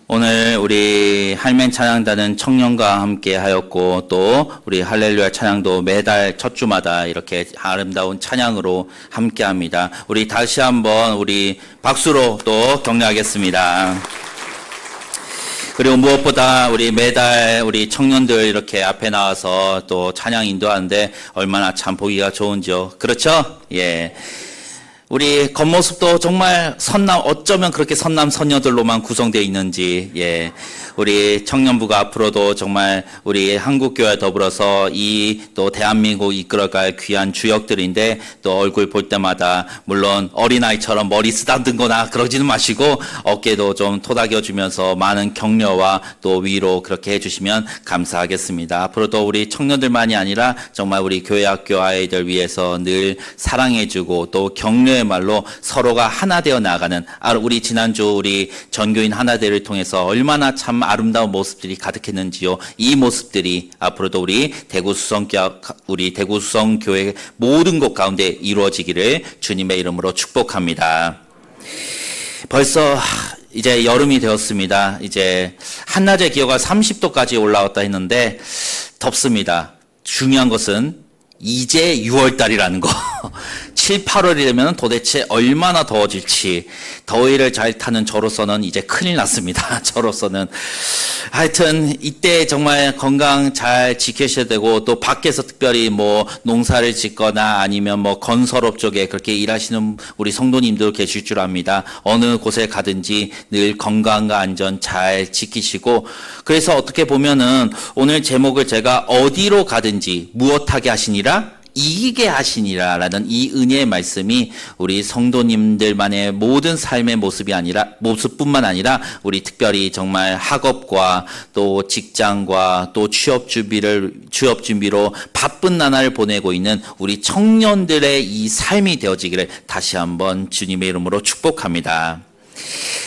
오늘 우리 할멘 찬양단은 청년과 함께 하였고 또 우리 할렐루야 찬양도 매달 첫 주마다 이렇게 아름다운 찬양으로 함께 합니다. 우리 다시 한번 우리 박수로 또 격려하겠습니다. 그리고 무엇보다 우리 매달 우리 청년들 이렇게 앞에 나와서 또 찬양 인도하는데 얼마나 참 보기가 좋은지요. 그렇죠? 예. 우리 겉모습도 정말 어쩌면 그렇게 선남 선녀들로만 구성되어 있는지, 예. 우리 청년부가 앞으로도 정말 우리 한국교회 더불어서 또 대한민국 이끌어갈 귀한 주역들인데 또 얼굴 볼 때마다 물론 어린아이처럼 머리 쓰다듬거나 그러지는 마시고 어깨도 좀 토닥여주면서 많은 격려와 또 위로 그렇게 해주시면 감사하겠습니다. 앞으로도 우리 청년들만이 아니라 정말 우리 교회 학교 아이들 위해서 늘 사랑해주고 또 격려의 말로 서로가 하나 되어 나가는 우리 지난주 우리 전교인 하나대를 통해서 얼마나 참 아름다운 모습들이 가득했는지요. 이 모습들이 앞으로도 우리 대구 수성교회 모든 곳 가운데 이루어지기를 주님의 이름으로 축복합니다. 벌써 이제 여름이 되었습니다. 이제 한낮의 기온가 30도까지 올라왔다 했는데 덥습니다. 중요한 것은 이제 6월달이라는 거. 7, 8월이 되면 도대체 얼마나 더워질지 더위를 잘 타는 저로서는 이제 큰일 났습니다. 저로서는 하여튼 이때 정말 건강 잘 지키셔야 되고 또 밖에서 특별히 뭐 농사를 짓거나 아니면 뭐 건설업 쪽에 그렇게 일하시는 우리 성도님들 계실 줄 압니다. 어느 곳에 가든지 늘 건강과 안전 잘 지키시고 그래서 어떻게 보면은 오늘 제목을 제가 어디로 가든지 무엇하게 하시니라 이기게 하시니라 라는 이 은혜의 말씀이 우리 성도님들만의 모든 삶의 모습뿐만 아니라 우리 특별히 정말 학업과 또 직장과 또 취업 준비로 바쁜 나날을 보내고 있는 우리 청년들의 이 삶이 되어지기를 다시 한번 주님의 이름으로 축복합니다.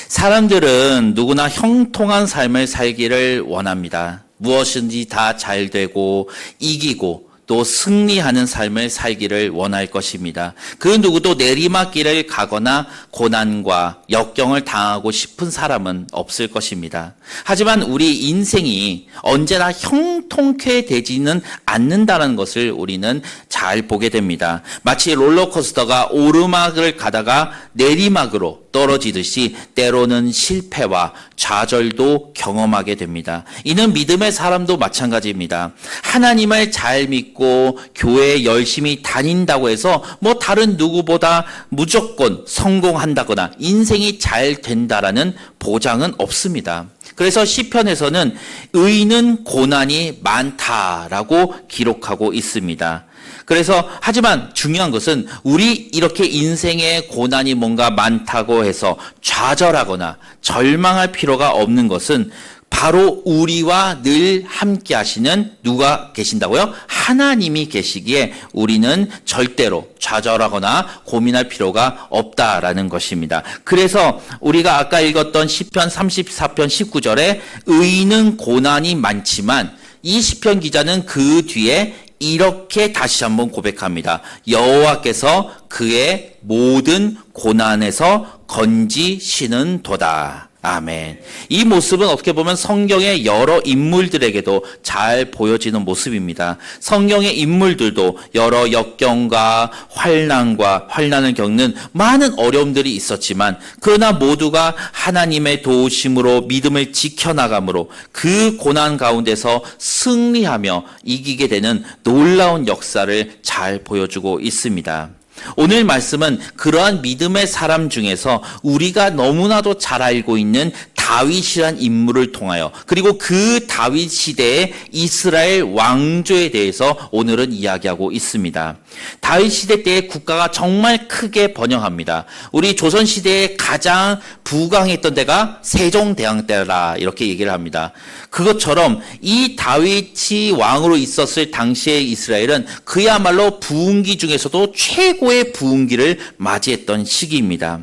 사람들은 누구나 형통한 삶을 살기를 원합니다. 무엇인지 다 잘 되고 이기고 또 승리하는 삶을 살기를 원할 것입니다. 그 누구도 내리막길을 가거나 고난과 역경을 당하고 싶은 사람은 없을 것입니다. 하지만 우리 인생이 언제나 형통케 되지는 않는다는 것을 우리는 잘 보게 됩니다. 마치 롤러코스터가 오르막을 가다가 내리막으로 떨어지듯이 때로는 실패와 좌절도 경험하게 됩니다. 이는 믿음의 사람도 마찬가지입니다. 하나님을 잘 믿고 교회에 열심히 다닌다고 해서 뭐 다른 누구보다 무조건 성공한다거나 인생이 잘 된다라는 보장은 없습니다. 그래서 시편에서는 의인은 고난이 많다라고 기록하고 있습니다. 그래서 하지만 중요한 것은 우리 이렇게 인생의 고난이 뭔가 많다고 해서 좌절하거나 절망할 필요가 없는 것은 바로 우리와 늘 함께 하시는 누가 계신다고요? 하나님이 계시기에 우리는 절대로 좌절하거나 고민할 필요가 없다라는 것입니다. 그래서 우리가 아까 읽었던 시편 34편 19절에 의인은 고난이 많지만 이 시편 기자는 그 뒤에 이렇게 다시 한번 고백합니다. 여호와께서 그의 모든 고난에서 건지시는 도다. 아멘. 이 모습은 어떻게 보면 성경의 여러 인물들에게도 잘 보여지는 모습입니다. 성경의 인물들도 여러 역경과 환난을 겪는 많은 어려움들이 있었지만 그러나 모두가 하나님의 도우심으로 믿음을 지켜나감으로 그 고난 가운데서 승리하며 이기게 되는 놀라운 역사를 잘 보여주고 있습니다. 오늘 말씀은 그러한 믿음의 사람 중에서 우리가 너무나도 잘 알고 있는 다윗이란 인물을 통하여 그리고 그 다윗 시대의 이스라엘 왕조에 대해서 오늘은 이야기하고 있습니다. 다윗 시대 때의 국가가 정말 크게 번영합니다. 우리 조선 시대에 가장 부강했던 데가 세종대왕 때라 이렇게 얘기를 합니다. 그것처럼 이 다윗이 왕으로 있었을 당시의 이스라엘은 그야말로 부흥기 중에서도 최고의 부흥기를 맞이했던 시기입니다.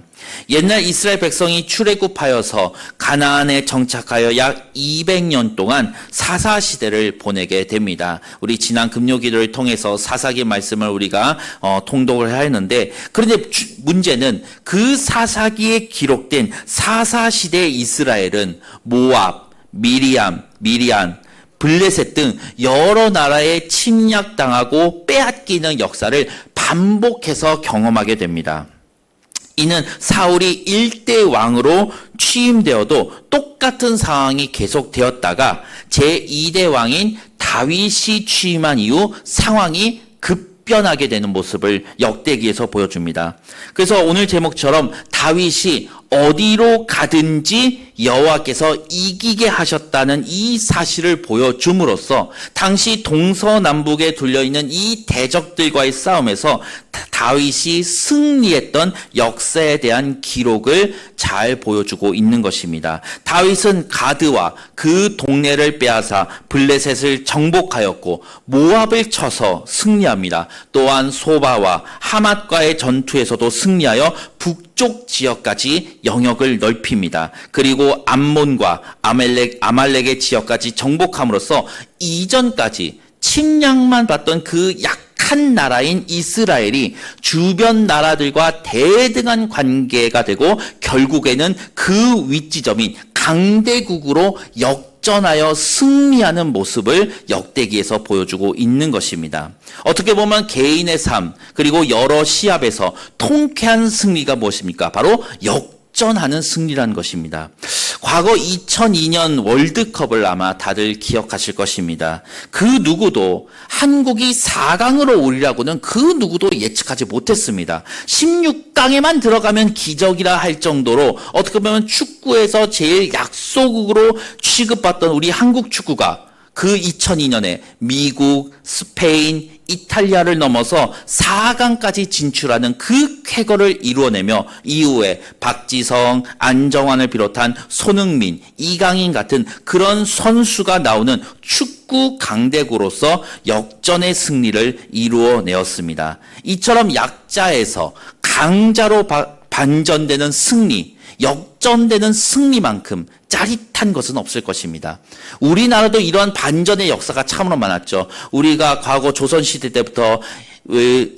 옛날 이스라엘 백성이 출애굽하여서 가나안에 정착하여 약 200년 동안 사사시대를 보내게 됩니다. 우리 지난 금요기도를 통해서 사사기 말씀을 우리가 통독을 하였는데, 그런데 문제는 그 사사기에 기록된 사사시대의 이스라엘은 모압, 미디안, 블레셋 등 여러 나라에 침략당하고 빼앗기는 역사를 반복해서 경험하게 됩니다. 이는 사울이 1대 왕으로 취임되어도 똑같은 상황이 계속되었다가 제2대 왕인 다윗이 취임한 이후 상황이 급변하게 되는 모습을 역대기에서 보여줍니다. 그래서 오늘 제목처럼 다윗이 어디로 가든지 여호와께서 이기게 하셨다는 이 사실을 보여줌으로써 당시 동서남북에 둘려있는 이 대적들과의 싸움에서 다윗이 승리했던 역사에 대한 기록을 잘 보여주고 있는 것입니다. 다윗은 가드와 그 동네를 빼앗아 블레셋을 정복하였고 모압을 쳐서 승리합니다. 또한 소바와 하맛과의 전투에서도 승리하여 북쪽 지역까지 영역을 넓힙니다. 그리고 암몬과 아말렉의 지역까지 정복함으로써 이전까지 침략만 받던 그 약한 나라인 이스라엘이 주변 나라들과 대등한 관계가 되고 결국에는 그 윗지점인 강대국으로 역전하여 승리하는 모습을 역대기에서 보여주고 있는 것입니다. 어떻게 보면 개인의 삶 그리고 여러 시합에서 통쾌한 승리가 무엇입니까? 바로 역전하는 승리라는 것입니다. 과거 2002년 월드컵을 아마 다들 기억하실 것입니다. 그 누구도 한국이 4강으로 오리라고는 그 누구도 예측하지 못했습니다. 16강에만 들어가면 기적이라 할 정도로 어떻게 보면 축구에서 제일 약소국으로 취급받던 우리 한국 축구가 그 2002년에 미국, 스페인, 이탈리아를 넘어서 4강까지 진출하는 그 쾌거를 이루어내며 이후에 박지성, 안정환을 비롯한 손흥민, 이강인 같은 그런 선수가 나오는 축구 강대국으로서 역전의 승리를 이루어내었습니다. 이처럼 약자에서 강자로 반전되는 승리, 역전되는 승리만큼 짜릿한 것은 없을 것입니다. 우리나라도 이러한 반전의 역사가 참으로 많았죠. 우리가 과거 조선시대 때부터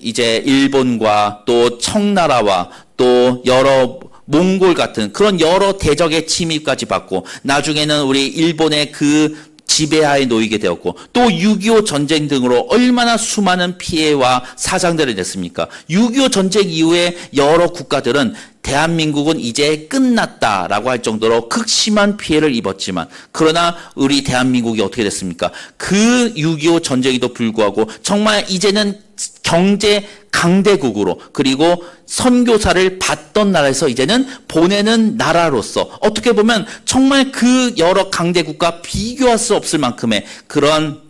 이제 일본과 또 청나라와 또 여러 몽골 같은 그런 여러 대적의 침입까지 받고 나중에는 우리 일본의 그 지배하에 놓이게 되었고 또 6.25 전쟁 등으로 얼마나 수많은 피해와 사상들을 냈습니까? 6.25 전쟁 이후에 여러 국가들은 대한민국은 이제 끝났다라고 할 정도로 극심한 피해를 입었지만 그러나 우리 대한민국이 어떻게 됐습니까? 그 6.25 전쟁에도 불구하고 정말 이제는 경제 강대국으로 그리고 선교사를 받던 나라에서 이제는 보내는 나라로서 어떻게 보면 정말 그 여러 강대국과 비교할 수 없을 만큼의 그런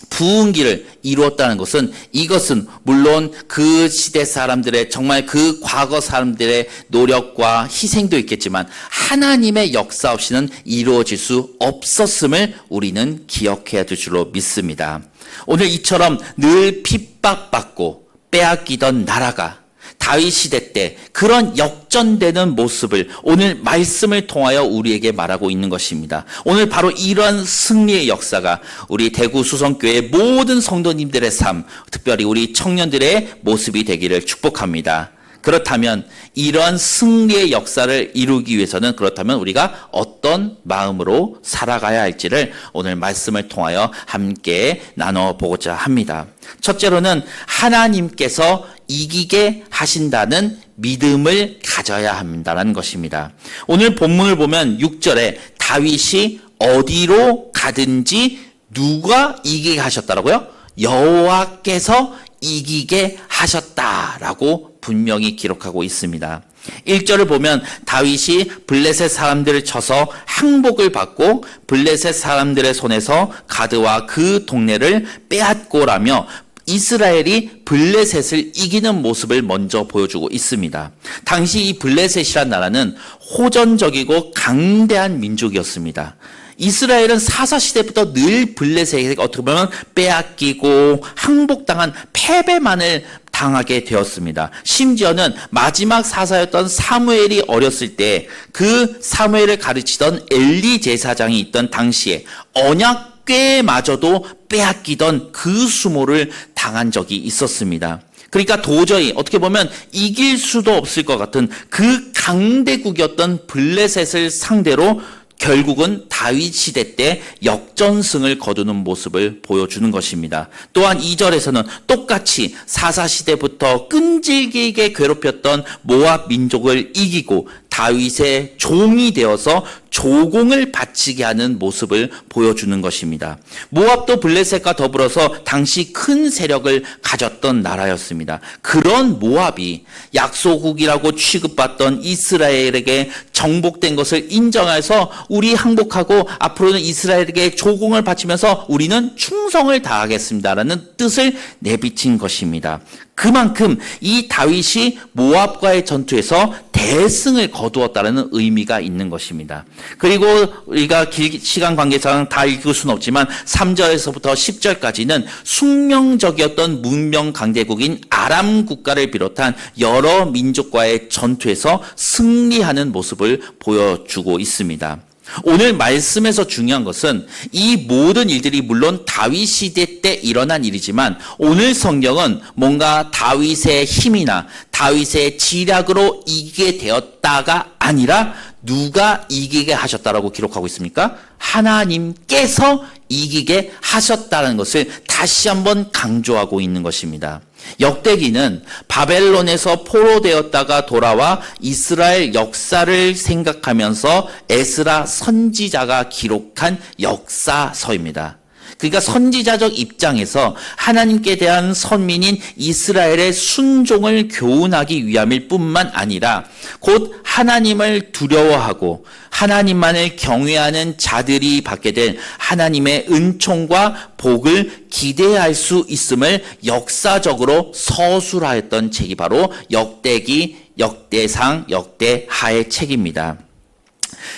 부흥기를 이루었다는 것은 이것은 물론 그 시대 사람들의 정말 그 과거 사람들의 노력과 희생도 있겠지만 하나님의 역사 없이는 이루어질 수 없었음을 우리는 기억해야 될 줄로 믿습니다. 오늘 이처럼 늘 핍박받고 빼앗기던 나라가 다윗 시대 때 그런 역전되는 모습을 오늘 말씀을 통하여 우리에게 말하고 있는 것입니다. 오늘 바로 이러한 승리의 역사가 우리 대구 수성교회 모든 성도님들의 삶, 특별히 우리 청년들의 모습이 되기를 축복합니다. 그렇다면 이러한 승리의 역사를 이루기 위해서는 그렇다면 우리가 어떤 마음으로 살아가야 할지를 오늘 말씀을 통하여 함께 나눠보고자 합니다. 첫째로는 하나님께서 이기게 하신다는 믿음을 가져야 한다는 것입니다. 오늘 본문을 보면 6절에 다윗이 어디로 가든지 누가 이기게 하셨다라고요? 여호와께서 이기게 하셨다라고 분명히 기록하고 있습니다. 1절을 보면 다윗이 블레셋 사람들을 쳐서 항복을 받고 블레셋 사람들의 손에서 가드와 그 동네를 빼앗고라며 이스라엘이 블레셋을 이기는 모습을 먼저 보여주고 있습니다. 당시 이 블레셋이란 나라는 호전적이고 강대한 민족이었습니다. 이스라엘은 사사시대부터 늘 블레셋에게 어떻게 보면 빼앗기고 항복당한 패배만을 당하게 되었습니다. 심지어는 마지막 사사였던 사무엘이 어렸을 때 그 사무엘을 가르치던 엘리 제사장이 있던 당시에 언약궤마저도 빼앗기던 그 수모를 당한 적이 있었습니다. 그러니까 도저히 어떻게 보면 이길 수도 없을 것 같은 그 강대국이었던 블레셋을 상대로 결국은 다윗 시대 때 역전승을 거두는 모습을 보여주는 것입니다. 또한 2절에서는 똑같이 사사 시대부터 끈질기게 괴롭혔던 모압 민족을 이기고 다윗의 종이 되어서 조공을 바치게 하는 모습을 보여주는 것입니다. 모압도 블레셋과 더불어서 당시 큰 세력을 가졌던 나라였습니다. 그런 모압이 약소국이라고 취급받던 이스라엘에게 정복된 것을 인정해서 우리 항복하고 앞으로는 이스라엘에게 조공을 바치면서 우리는 충성을 다하겠습니다라는 뜻을 내비친 것입니다. 그만큼 이 다윗이 모압과의 전투에서 대승을 거두었다는 의미가 있는 것입니다. 그리고 우리가 시간 관계상 다 읽을 수는 없지만 3절에서부터 10절까지는 숙명적이었던 문명 강대국인 아람 국가를 비롯한 여러 민족과의 전투에서 승리하는 모습을 보여주고 있습니다. 오늘 말씀에서 중요한 것은 이 모든 일들이 물론 다윗 시대 때 일어난 일이지만 오늘 성경은 뭔가 다윗의 힘이나 다윗의 지략으로 이기게 되었다가 아니라 누가 이기게 하셨다라고 기록하고 있습니까? 하나님께서 이기게 하셨다는 것을 다시 한번 강조하고 있는 것입니다. 역대기는 바벨론에서 포로되었다가 돌아와 이스라엘 역사를 생각하면서 에스라 선지자가 기록한 역사서입니다. 그러니까 선지자적 입장에서 하나님께 대한 선민인 이스라엘의 순종을 교훈하기 위함일 뿐만 아니라 곧 하나님을 두려워하고 하나님만을 경외하는 자들이 받게 될 하나님의 은총과 복을 기대할 수 있음을 역사적으로 서술하였던 책이 바로 역대기, 역대상, 역대하의 책입니다.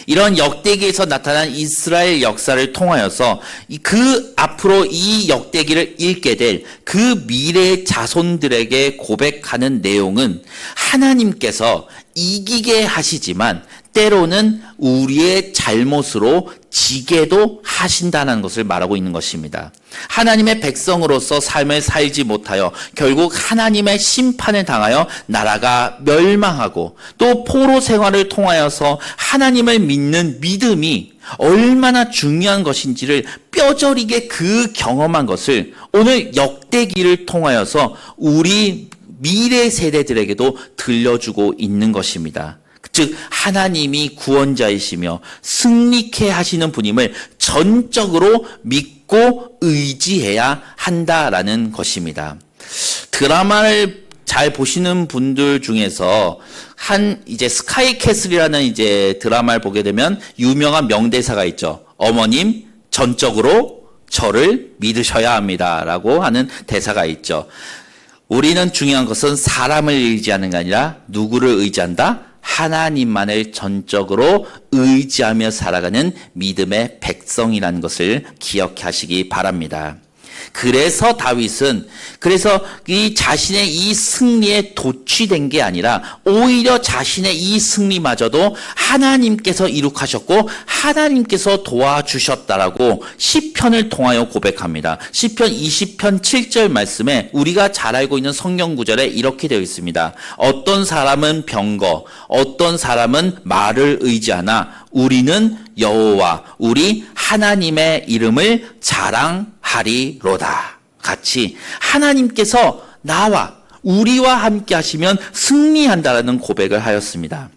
이런 역대기에서 나타난 이스라엘 역사를 통하여서 그 앞으로 이 역대기를 읽게 될 그 미래의 자손들에게 고백하는 내용은 하나님께서 이기게 하시지만 때로는 우리의 잘못으로 지게도 하신다는 것을 말하고 있는 것입니다. 하나님의 백성으로서 삶을 살지 못하여 결국 하나님의 심판을 당하여 나라가 멸망하고 또 포로 생활을 통하여서 하나님을 믿는 믿음이 얼마나 중요한 것인지를 뼈저리게 그 경험한 것을 오늘 역대기를 통하여서 우리 미래 세대들에게도 들려주고 있는 것입니다. 즉 하나님이 구원자이시며 승리케 하시는 분임을 전적으로 믿고 의지해야 한다라는 것입니다. 드라마를 잘 보시는 분들 중에서 이제 스카이캐슬이라는 이제 드라마를 보게 되면 유명한 명대사가 있죠. 어머님 전적으로 저를 믿으셔야 합니다라고 하는 대사가 있죠. 우리는 중요한 것은 사람을 의지하는 게 아니라 누구를 의지한다? 하나님만을 전적으로 의지하며 살아가는 믿음의 백성이라는 것을 기억하시기 바랍니다. 그래서 다윗은 이 자신의 이 승리에 도취된 게 아니라 오히려 자신의 이 승리마저도 하나님께서 이룩하셨고 하나님께서 도와주셨다라고 시편을 통하여 고백합니다. 시편 20편 7절 말씀에 우리가 잘 알고 있는 성경 구절에 이렇게 되어 있습니다. 어떤 사람은 병거, 어떤 사람은 말을 의지하나 우리는 여호와 우리 하나님의 이름을 자랑하리로다. 같이 하나님께서 나와 우리와 함께 하시면 승리한다라는 고백을 하였습니다.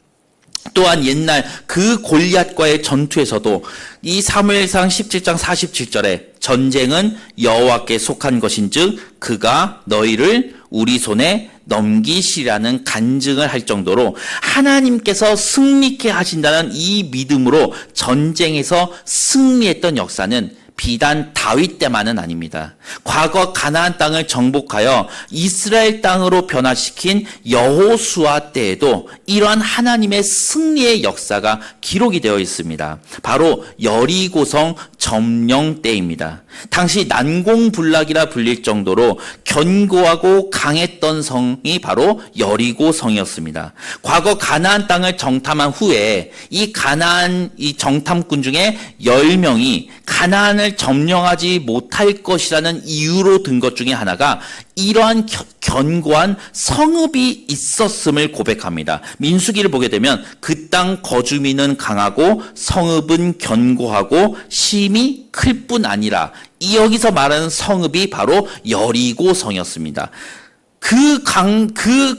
또한 옛날 그 골리앗과의 전투에서도 이 사무엘상 17장 47절에 전쟁은 여호와께 속한 것인즉 그가 너희를 우리 손에 넘기시라는 간증을 할 정도로 하나님께서 승리케 하신다는 이 믿음으로 전쟁에서 승리했던 역사는 비단 다윗 때만은 아닙니다. 과거 가나안 땅을 정복하여 이스라엘 땅으로 변화시킨 여호수아 때에도 이러한 하나님의 승리의 역사가 기록이 되어 있습니다. 바로 여리고성 점령 때입니다. 당시 난공불락이라 불릴 정도로 견고하고 강했던 성이 바로 여리고성이었습니다. 과거 가나안 땅을 정탐한 후에 이 정탐꾼 중에 10명이 가나안을 점령하지 못할 것이라는 이유로 든 것 중에 하나가 이러한 견고한 성읍이 있었음을 고백합니다. 민수기를 보게 되면 그 땅 거주민은 강하고 성읍은 견고하고 심이 클 뿐 아니라 여기서 말하는 성읍이 바로 여리고성이었습니다. 그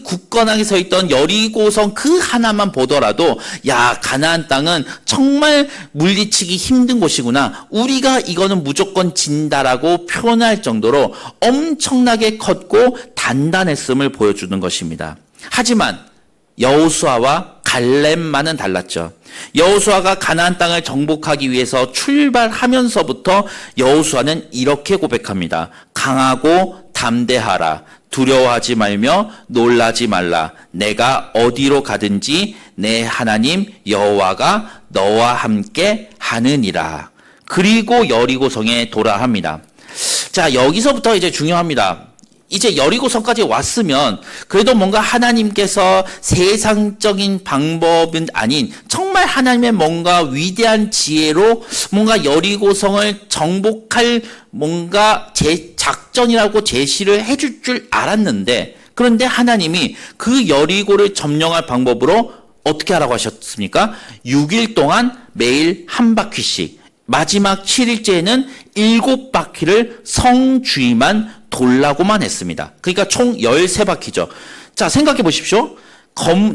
굳건하게 서 있던 여리고성 그 하나만 보더라도 야, 가나안 땅은 정말 물리치기 힘든 곳이구나. 우리가 이거는 무조건 진다라고 표현할 정도로 엄청나게 컸고 단단했음을 보여주는 것입니다. 하지만 여호수아와 갈렙만은 달랐죠. 여호수아가 가나안 땅을 정복하기 위해서 출발하면서부터 여호수아는 이렇게 고백합니다. 강하고 담대하라. 두려워하지 말며 놀라지 말라. 내가 어디로 가든지 내 하나님 여호와가 너와 함께 하느니라. 그리고 여리고성에 도달합니다. 자, 여기서부터 이제 중요합니다. 이제 여리고성까지 왔으면 그래도 뭔가 하나님께서 세상적인 방법은 아닌 정말 하나님의 뭔가 위대한 지혜로 뭔가 여리고성을 정복할 뭔가 작전이라고 제시를 해줄 줄 알았는데, 그런데 하나님이 그 여리고를 점령할 방법으로 어떻게 하라고 하셨습니까? 6일 동안 매일 한 바퀴씩, 마지막 7일째에는 7바퀴를 성 주위만 돌라고만 했습니다. 그러니까 총 13바퀴죠. 자, 생각해 보십시오.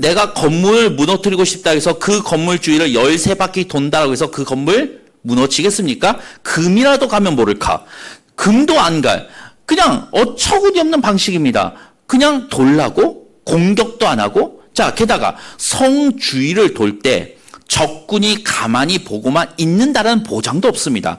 내가 건물을 무너뜨리고 싶다 해서 그 건물 주위를 13바퀴 돈다라고 해서 그 건물 무너지겠습니까? 금이라도 가면 모를까? 금도 안 갈. 그냥 어처구니 없는 방식입니다. 그냥 돌라고? 공격도 안 하고? 자, 게다가 성 주위를 돌 때 적군이 가만히 보고만 있는다는 보장도 없습니다.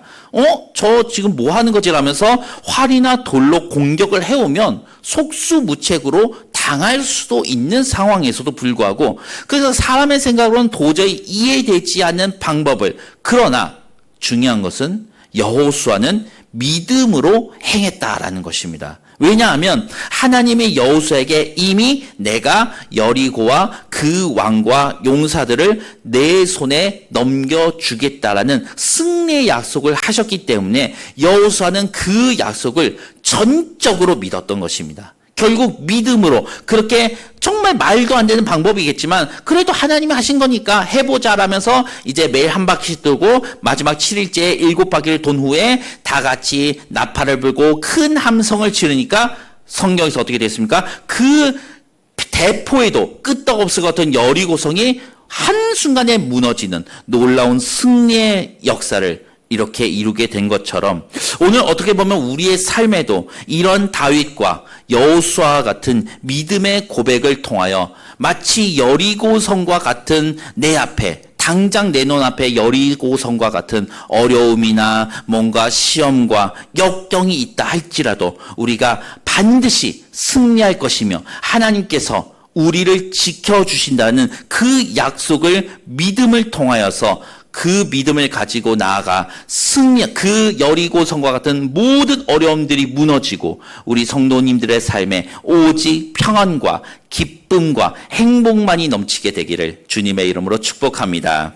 저 지금 뭐 하는 거지? 라면서 활이나 돌로 공격을 해오면 속수무책으로 당할 수도 있는 상황에서도 불구하고, 그래서 사람의 생각으로는 도저히 이해되지 않는 방법을, 그러나 중요한 것은 여호수아는 믿음으로 행했다라는 것입니다. 왜냐하면 하나님이 여호수아에게 이미 내가 여리고와 그 왕과 용사들을 내 손에 넘겨주겠다라는 승리의 약속을 하셨기 때문에 여호수아는 그 약속을 전적으로 믿었던 것입니다. 결국 믿음으로, 그렇게 정말 말도 안 되는 방법이겠지만 그래도 하나님이 하신 거니까 해보자라면서 이제 매일 한 바퀴씩 돌고 마지막 7일째에 7바퀴를 돈 후에 다 같이 나팔을 불고 큰 함성을 지르니까 성경에서 어떻게 됐습니까? 그 대포에도 끄떡없을 것 같은 여리고성이 한순간에 무너지는 놀라운 승리의 역사를 이렇게 이루게 된 것처럼, 오늘 어떻게 보면 우리의 삶에도 이런 다윗과 여호수아와 같은 믿음의 고백을 통하여 마치 여리고성과 같은 내 앞에, 당장 내 눈앞에 여리고성과 같은 어려움이나 뭔가 시험과 역경이 있다 할지라도 우리가 반드시 승리할 것이며 하나님께서 우리를 지켜주신다는 그 약속을 믿음을 통하여서 그 믿음을 가지고 나아가 그 여리고성과 같은 모든 어려움들이 무너지고 우리 성도님들의 삶에 오직 평안과 기쁨과 행복만이 넘치게 되기를 주님의 이름으로 축복합니다.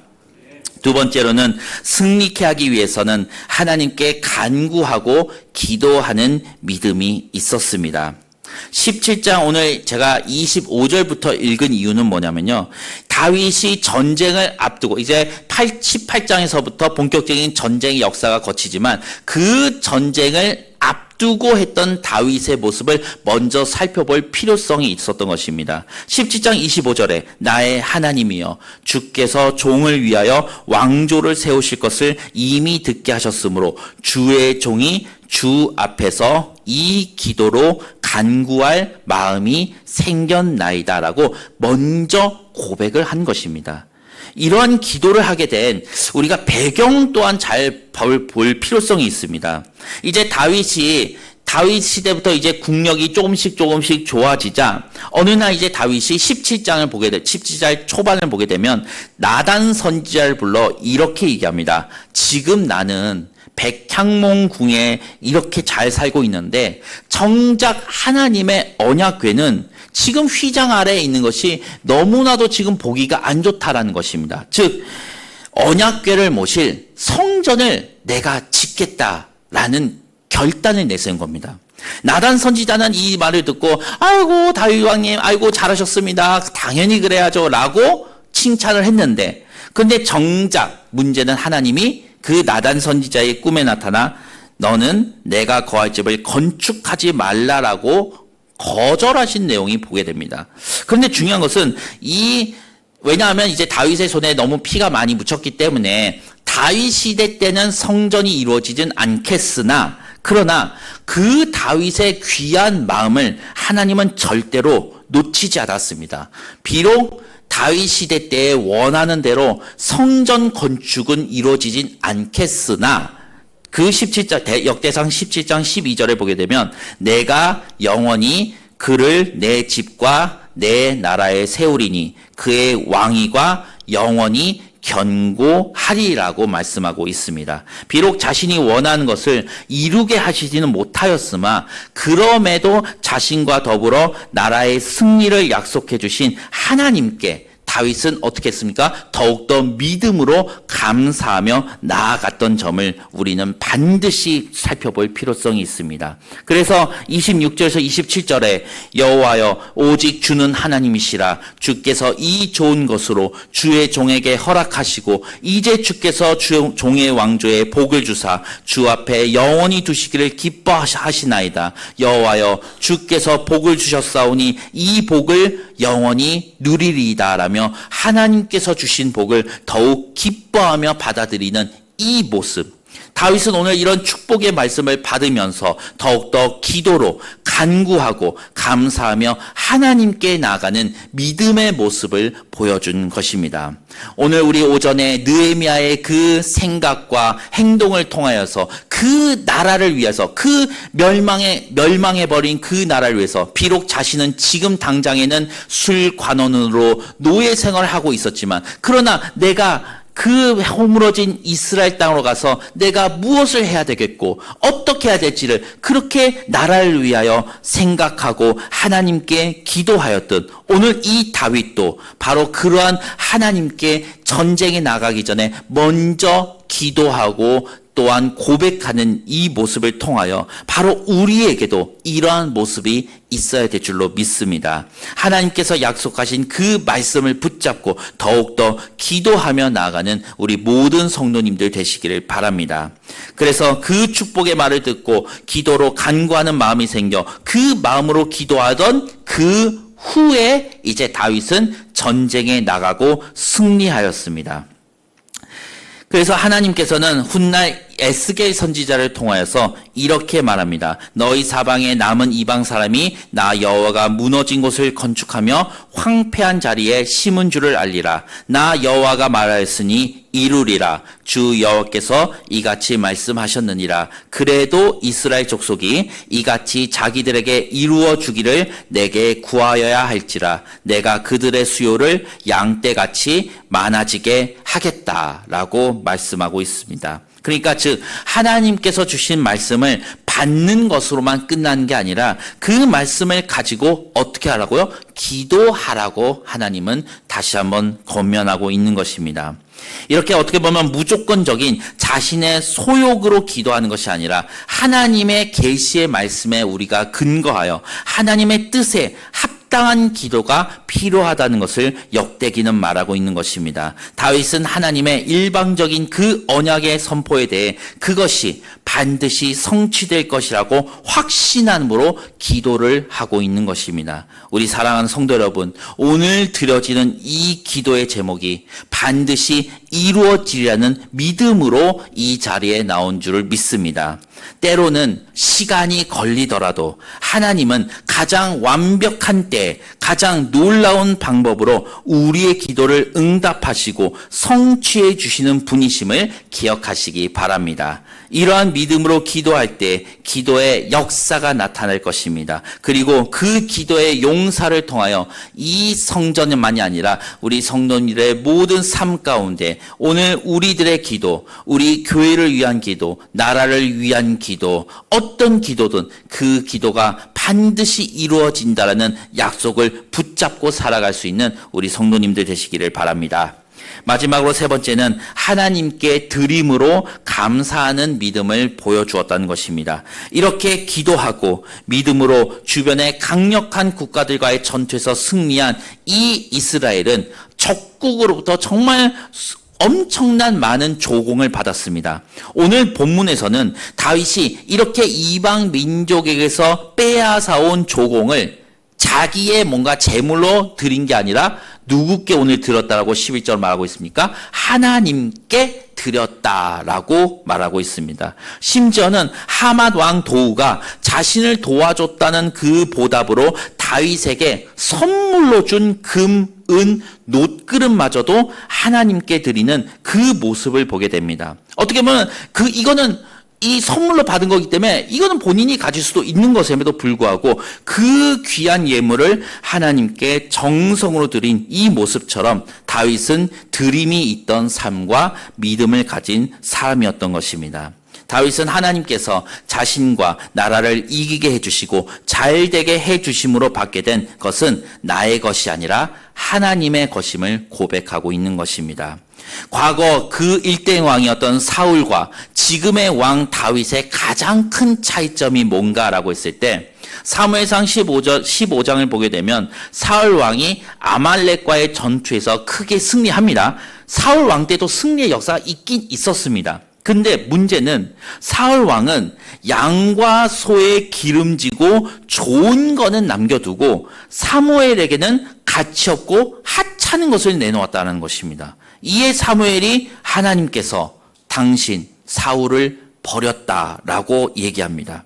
두 번째로는 승리케 하기 위해서는 하나님께 간구하고 기도하는 믿음이 있었습니다. 17장 오늘 제가 25절부터 읽은 이유는 뭐냐면요. 다윗이 전쟁을 앞두고 이제 18장에서부터 본격적인 전쟁의 역사가 거치지만 그 전쟁을 앞두고 했던 다윗의 모습을 먼저 살펴볼 필요성이 있었던 것입니다. 17장 25절에 나의 하나님이여 주께서 종을 위하여 왕조를 세우실 것을 이미 듣게 하셨으므로 주의 종이 주 앞에서 이 기도로 간구할 마음이 생겼나이다라고 먼저 고백을 한 것입니다. 이러한 기도를 하게 된 우리가 배경 또한 잘 볼 필요성이 있습니다. 이제 다윗 시대부터 이제 국력이 조금씩 좋아지자 어느 날 이제 다윗이 17장 초반을 보게 되면 나단 선지자를 불러 이렇게 얘기합니다. 지금 나는 백향몽궁에 이렇게 잘 살고 있는데 정작 하나님의 언약궤는 지금 휘장 아래에 있는 것이 너무나도 지금 보기가 안 좋다라는 것입니다. 즉 언약궤를 모실 성전을 내가 짓겠다라는 결단을 내세운 겁니다. 나단 선지자는 이 말을 듣고 아이고 다윗 왕님 아이고 잘하셨습니다. 당연히 그래야죠 라고 칭찬을 했는데 근데 정작 문제는 하나님이 그 나단 선지자의 꿈에 나타나 너는 내가 거할 집을 건축하지 말라라고 거절하신 내용이 보게 됩니다. 그런데 중요한 것은 왜냐하면 이제 다윗의 손에 너무 피가 많이 묻혔기 때문에 다윗 시대 때는 성전이 이루어지진 않겠으나 그러나 그 다윗의 귀한 마음을 하나님은 절대로 놓치지 않았습니다. 비록 다윗 시대 때에 원하는 대로 성전 건축은 이루어지진 않겠으나 그 역대상 17장 12절에 보게 되면 내가 영원히 그를 내 집과 내 나라에 세우리니 그의 왕위가 영원히 견고하리라고 말씀하고 있습니다. 비록 자신이 원하는 것을 이루게 하시지는 못하였으나 그럼에도 자신과 더불어 나라의 승리를 약속해 주신 하나님께 다윗은 어떻게 했습니까? 더욱더 믿음으로 감사하며 나아갔던 점을 우리는 반드시 살펴볼 필요성이 있습니다. 그래서 26절에서 27절에 여호와여 오직 주는 하나님이시라 주께서 이 좋은 것으로 주의 종에게 허락하시고 이제 주께서 종의 왕조에 복을 주사 주 앞에 영원히 두시기를 기뻐하시나이다. 여호와여 주께서 복을 주셨사오니 이 복을 영원히 누리리이다 라며 하나님께서 주신 복을 더욱 기뻐하며 받아들이는 이 모습. 다윗은 오늘 이런 축복의 말씀을 받으면서 더욱더 기도로 간구하고 감사하며 하나님께 나아가는 믿음의 모습을 보여준 것입니다. 오늘 우리 오전에 느헤미야의 그 생각과 행동을 통하여서 그 나라를 위해서 그 멸망해버린 그 나라를 위해서 비록 자신은 지금 당장에는 술관원으로 노예 생활을 하고 있었지만 그러나 내가 그 허물어진 이스라엘 땅으로 가서 내가 무엇을 해야 되겠고 어떻게 해야 될지를 그렇게 나라를 위하여 생각하고 하나님께 기도하였던 오늘 이 다윗도 바로 그러한 하나님께 전쟁에 나가기 전에 먼저 기도하고 또한 고백하는 이 모습을 통하여 바로 우리에게도 이러한 모습이 있어야 될 줄로 믿습니다. 하나님께서 약속하신 그 말씀을 붙잡고 더욱더 기도하며 나아가는 우리 모든 성도님들 되시기를 바랍니다. 그래서 그 축복의 말을 듣고 기도로 간구하는 마음이 생겨 그 마음으로 기도하던 그 후에 이제 다윗은 전쟁에 나가고 승리하였습니다. 그래서 하나님께서는 훗날 에스겔 선지자를 통하여서 이렇게 말합니다. 너희 사방에 남은 이방 사람이 나 여호와가 무너진 곳을 건축하며 황폐한 자리에 심은 줄을 알리라. 나 여호와가 말하였으니 이루리라. 주 여호와께서 이같이 말씀하셨느니라. 그래도 이스라엘 족속이 이같이 자기들에게 이루어 주기를 내게 구하여야 할지라. 내가 그들의 수요를 양떼같이 많아지게 하겠다라고 말씀하고 있습니다. 그러니까 즉 하나님께서 주신 말씀을 받는 것으로만 끝나는 게 아니라 그 말씀을 가지고 어떻게 하라고요? 기도하라고 하나님은 다시 한번 권면하고 있는 것입니다. 이렇게 어떻게 보면 무조건적인 자신의 소욕으로 기도하는 것이 아니라 하나님의 계시의 말씀에 우리가 근거하여 하나님의 뜻에 합당한 기도가 필요하다는 것을 역대기는 말하고 있는 것입니다. 다윗은 하나님의 일방적인 그 언약의 선포에 대해 그것이 반드시 성취될 것이라고 확신함으로 기도를 하고 있는 것입니다. 우리 사랑하는 성도 여러분, 오늘 드려지는 이 기도의 제목이 반드시 이루어지리라는 믿음으로 이 자리에 나온 줄을 믿습니다. 때로는 시간이 걸리더라도 하나님은 가장 완벽한 때, 가장 놀라운 방법으로 우리의 기도를 응답하시고 성취해 주시는 분이심을 기억하시기 바랍니다. 이러한 믿음으로 기도할 때 기도의 역사가 나타날 것입니다. 그리고 그 기도의 용사를 통하여 이 성전만이 아니라 우리 성도님들의 모든 삶 가운데 오늘 우리들의 기도, 우리 교회를 위한 기도, 나라를 위한 기도, 어떤 기도든 그 기도가 반드시 이루어진다라는 약속을 붙잡고 살아갈 수 있는 우리 성도님들 되시기를 바랍니다. 마지막으로 세 번째는 하나님께 드림으로 감사하는 믿음을 보여주었다는 것입니다. 이렇게 기도하고 믿음으로 주변의 강력한 국가들과의 전투에서 승리한 이 이스라엘은 적국으로부터 정말 엄청난 많은 조공을 받았습니다. 오늘 본문에서는 다윗이 이렇게 이방 민족에게서 빼앗아온 조공을 자기의 뭔가 재물로 드린 게 아니라 누구께 오늘 드렸다라고 11절 말하고 있습니까? 하나님께 드렸다라고 말하고 있습니다. 심지어는 하맛 왕 도우가 자신을 도와줬다는 그 보답으로 다윗에게 선물로 준 금, 은, 놋그릇마저도 하나님께 드리는 그 모습을 보게 됩니다. 어떻게 보면 이거는 이 선물로 받은 거기 때문에 이거는 본인이 가질 수도 있는 것임에도 불구하고 그 귀한 예물을 하나님께 정성으로 드린 이 모습처럼 다윗은 드림이 있던 삶과 믿음을 가진 사람이었던 것입니다. 다윗은 하나님께서 자신과 나라를 이기게 해주시고 잘되게 해주심으로 받게 된 것은 나의 것이 아니라 하나님의 것임을 고백하고 있는 것입니다. 과거 그 일대의 왕이었던 사울과 지금의 왕 다윗의 가장 큰 차이점이 뭔가라고 했을 때 사무엘상 15장을 보게 되면 사울 왕이 아말렉과의 전투에서 크게 승리합니다. 사울 왕 때도 승리의 역사가 있긴 있었습니다. 근데 문제는 사울 왕은 양과 소에 기름지고 좋은 거는 남겨두고 사무엘에게는 가치 없고 하찮은 것을 내놓았다는 것입니다. 이에 사무엘이 하나님께서 당신 사울을 버렸다라고 얘기합니다.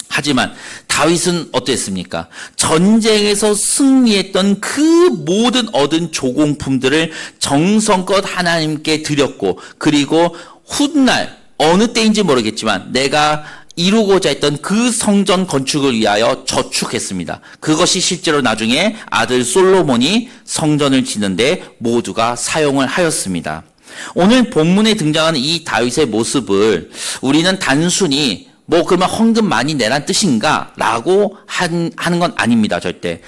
하지만 다윗은 어땠습니까? 전쟁에서 승리했던 그 모든 얻은 조공품들을 정성껏 하나님께 드렸고 그리고 훗날 어느 때인지 모르겠지만 내가 이루고자 했던 그 성전 건축을 위하여 저축했습니다. 그것이 실제로 나중에 아들 솔로몬이 성전을 짓는데 모두가 사용을 하였습니다. 오늘 본문에 등장하는 이 다윗의 모습을 우리는 단순히 그러면 헌금 많이 내란 뜻인가? 라고 하는 건 아닙니다, 절대.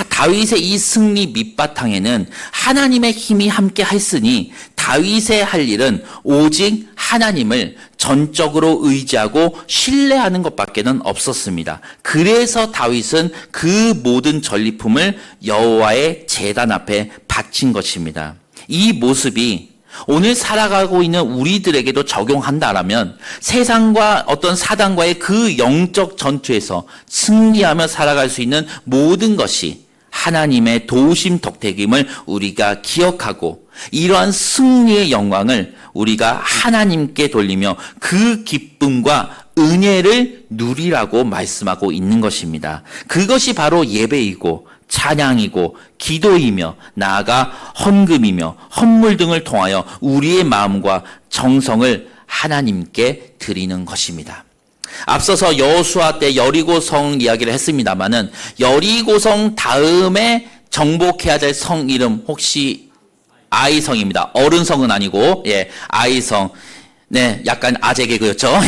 다윗의 이 승리 밑바탕에는 하나님의 힘이 함께 했으니 다윗의 할 일은 오직 하나님을 전적으로 의지하고 신뢰하는 것밖에는 없었습니다. 그래서 다윗은 그 모든 전리품을 여호와의 제단 앞에 바친 것입니다. 이 모습이 오늘 살아가고 있는 우리들에게도 적용한다라면 세상과 어떤 사단과의 그 영적 전투에서 승리하며 살아갈 수 있는 모든 것이 하나님의 도우심 덕택임을 우리가 기억하고 이러한 승리의 영광을 우리가 하나님께 돌리며 그 기쁨과 은혜를 누리라고 말씀하고 있는 것입니다. 그것이 바로 예배이고 찬양이고 기도이며 나아가 헌금이며 헌물 등을 통하여 우리의 마음과 정성을 하나님께 드리는 것입니다. 앞서서 여호수아 때 여리고성 이야기를 했습니다마는 여리고성 다음에 정복해야 될 성 이름 혹시 아이성입니다. 어른성은 아니고 아이성. 네, 약간 아재 개그였죠.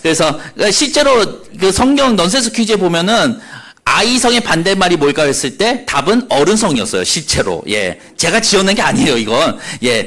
그래서 실제로 그 성경 넌센스 퀴즈에 보면은 아이성의 반대말이 뭘까 했을 때 답은 어른성이었어요, 실제로. 제가 지어낸 게 아니에요, 이건.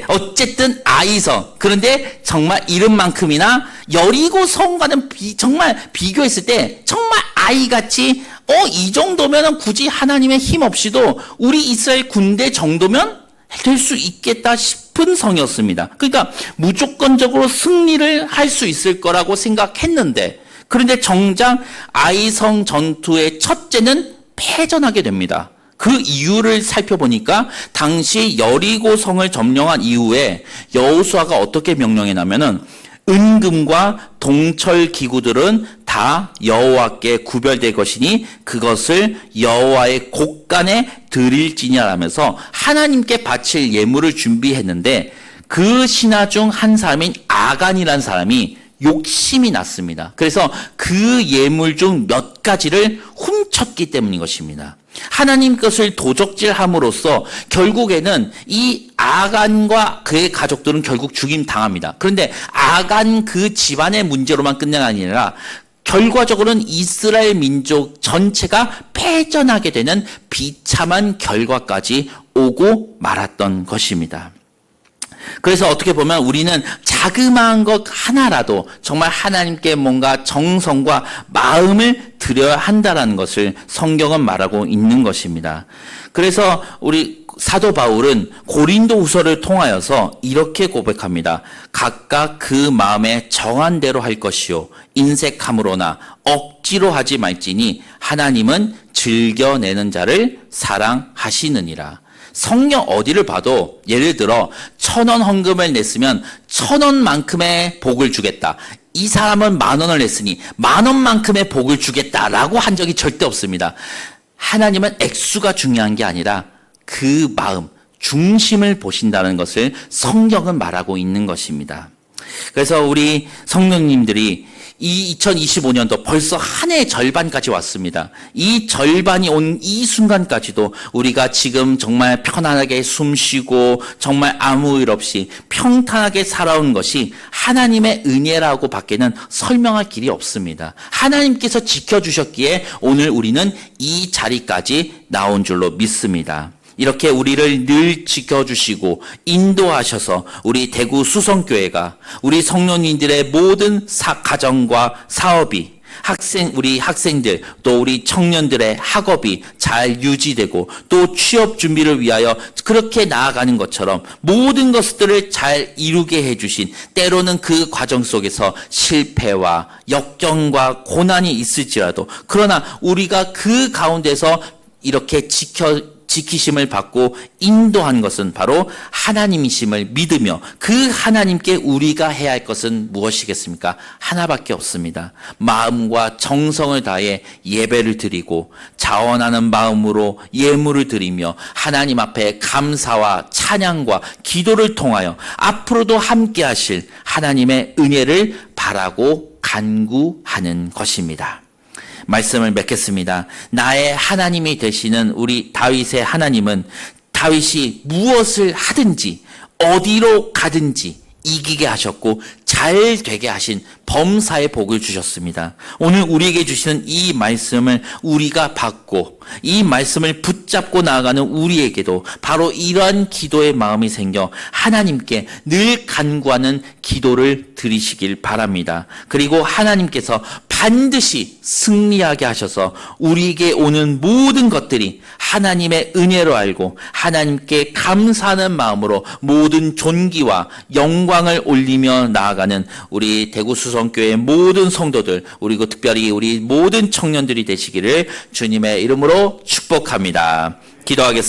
어쨌든 아이성. 그런데 정말 이름만큼이나 여리고성과는 정말 비교했을 때 정말 아이같이 이 정도면은 굳이 하나님의 힘 없이도 우리 이스라엘 군대 정도면 될 수 있겠다 싶은 성이었습니다. 그러니까 무조건적으로 승리를 할 수 있을 거라고 생각했는데 그런데 정작 아이성 전투의 첫째는 패전하게 됩니다. 그 이유를 살펴보니까 당시 여리고성을 점령한 이후에 여호수아가 어떻게 명령했냐면은 은금과 동철 기구들은 다 여호와께 구별될 것이니 그것을 여호와의 곳간에 드릴지니라 하면서 하나님께 바칠 예물을 준비했는데 그 신하 중 한 사람인 아간이라는 사람이 욕심이 났습니다. 그래서 그 예물 중 몇 가지를 훔쳤기 때문인 것입니다. 하나님 것을 도적질함으로써 결국에는 이 아간과 그의 가족들은 결국 죽임 당합니다. 그런데 아간 그 집안의 문제로만 끝난 게 아니라 결과적으로는 이스라엘 민족 전체가 패전하게 되는 비참한 결과까지 오고 말았던 것입니다. 그래서 어떻게 보면 우리는 자그마한 것 하나라도 정말 하나님께 뭔가 정성과 마음을 들여야 한다라는 것을 성경은 말하고 있는 것입니다. 그래서 우리 사도 바울은 고린도 후서를 통하여서 이렇게 고백합니다. 각각 그 마음에 정한 대로 할 것이요 인색함으로나 억지로 하지 말지니 하나님은 즐겨내는 자를 사랑하시느니라. 성경 어디를 봐도 예를 들어 1,000원 헌금을 냈으면 1,000원만큼의 복을 주겠다. 이 사람은 10,000원을 냈으니 10,000원만큼의 복을 주겠다라고 한 적이 절대 없습니다. 하나님은 액수가 중요한 게 아니라 그 마음, 중심을 보신다는 것을 성경은 말하고 있는 것입니다. 그래서 우리 성령님들이 이 2025년도 벌써 한 해 절반까지 왔습니다. 이 절반이 온 이 순간까지도 우리가 지금 정말 편안하게 숨 쉬고 정말 아무 일 없이 평탄하게 살아온 것이 하나님의 은혜라고 밖에는 설명할 길이 없습니다. 하나님께서 지켜주셨기에 오늘 우리는 이 자리까지 나온 줄로 믿습니다. 이렇게 우리를 늘 지켜주시고 인도하셔서 우리 대구 수성교회가 우리 성령님들의 모든 가정과 사업이 우리 학생들 또 우리 청년들의 학업이 잘 유지되고 또 취업 준비를 위하여 그렇게 나아가는 것처럼 모든 것들을 잘 이루게 해주신 때로는 그 과정 속에서 실패와 역경과 고난이 있을지라도 그러나 우리가 그 가운데서 이렇게 지키심을 받고 인도한 것은 바로 하나님이심을 믿으며 그 하나님께 우리가 해야 할 것은 무엇이겠습니까? 하나밖에 없습니다. 마음과 정성을 다해 예배를 드리고 자원하는 마음으로 예물을 드리며 하나님 앞에 감사와 찬양과 기도를 통하여 앞으로도 함께 하실 하나님의 은혜를 바라고 간구하는 것입니다. 말씀을 맺겠습니다. 나의 하나님이 되시는 우리 다윗의 하나님은 다윗이 무엇을 하든지 어디로 가든지 이기게 하셨고 잘 되게 하신 범사의 복을 주셨습니다. 오늘 우리에게 주시는 이 말씀을 우리가 받고 이 말씀을 붙잡고 나아가는 우리에게도 바로 이러한 기도의 마음이 생겨 하나님께 늘 간구하는 기도를 드리시길 바랍니다. 그리고 하나님께서 반드시 승리하게 하셔서 우리에게 오는 모든 것들이 하나님의 은혜로 알고 하나님께 감사하는 마음으로 모든 존귀와 영광을 올리며 나아가는 우리 대구 수성교회 모든 성도들 그리고 특별히 우리 모든 청년들이 되시기를 주님의 이름으로 축복합니다. 기도하겠습니다.